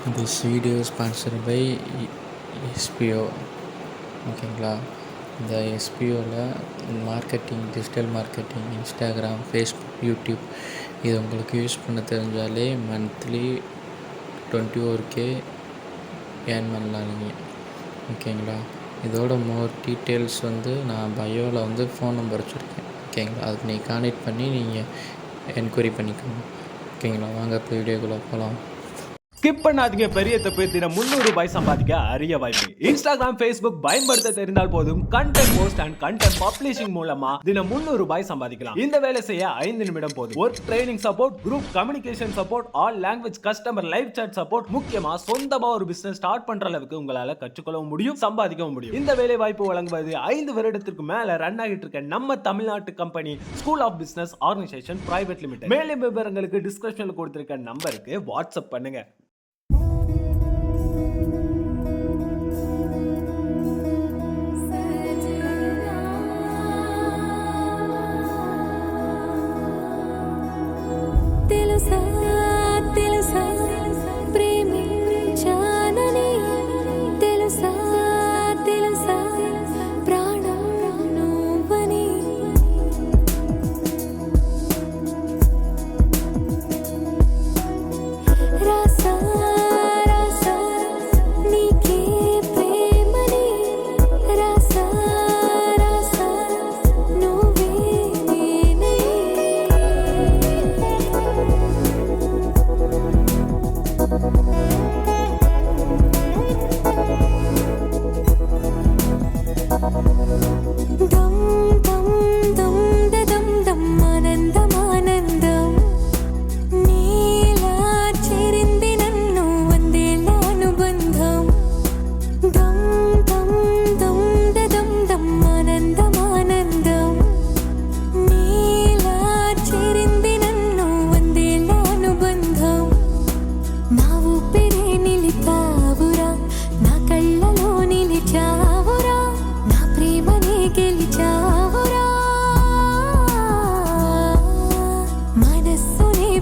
This video sponsored by SPO. ஓகேங்களா, இந்த எஸ்பிஓவில் marketing, digital marketing, Instagram, Facebook, YouTube இது உங்களுக்கு யூஸ் பண்ண தெரிஞ்சாலே மந்த்லி 21K ஏர்ன் பண்ணலாம் நீங்கள். ஓகேங்களா, இதோட மோர் டீட்டெயில்ஸ் நான் பயோவில் ஃபோன் நம்பர் வச்சுருக்கேன். ஓகேங்களா, அதுக்கு நீங்கள் கான்டெக்ட் பண்ணி நீங்கள் என்கொயரி பண்ணிக்கணும். ஓகேங்களா, வாங்க இப்போ வீடியோக்குள்ளே போகலாம். ஸ்கிப் பண்ணாதீங்க, பெரிய தப்பு. தினம் $300 சம்பாதிக்க அரிய வாய்ப்பு. இன்ஸ்டாகிராம், ஃபேஸ்புக் பயன்படுத்த தெரிந்தால் போதும். Content post and content publishing மூலமா தினம் $300 சம்பாதிக்கலாம். இந்த வேலை செய்ய 5 நிமிடம் போதும். Work training support, group communication support, all language customer live chat support, முக்கியமா சொந்தமா ஒரு பிசினஸ் ஸ்டார்ட் பண்ற அளவுக்கு உங்களால கற்றுக்கொள்ளவும் முடியும், சம்பாதிக்கவும் முடியும். இந்த வேலை வாய்ப்பு வழங்குவது 5 வருடத்திற்கு மேல ரன் ஆகிட்டு இருக்க நம்ம தமிழ்நாட்டு company school of business organisation private limited. மேலும் விவரங்களுக்கு டிஸ்கிரிப்ஷன்ல கொடுத்திருக்க நம்பருக்கு வாட்ஸ்அப் பண்ணுங்க.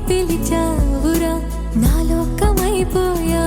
పిలిచావురా, నాలో కమైపోయా.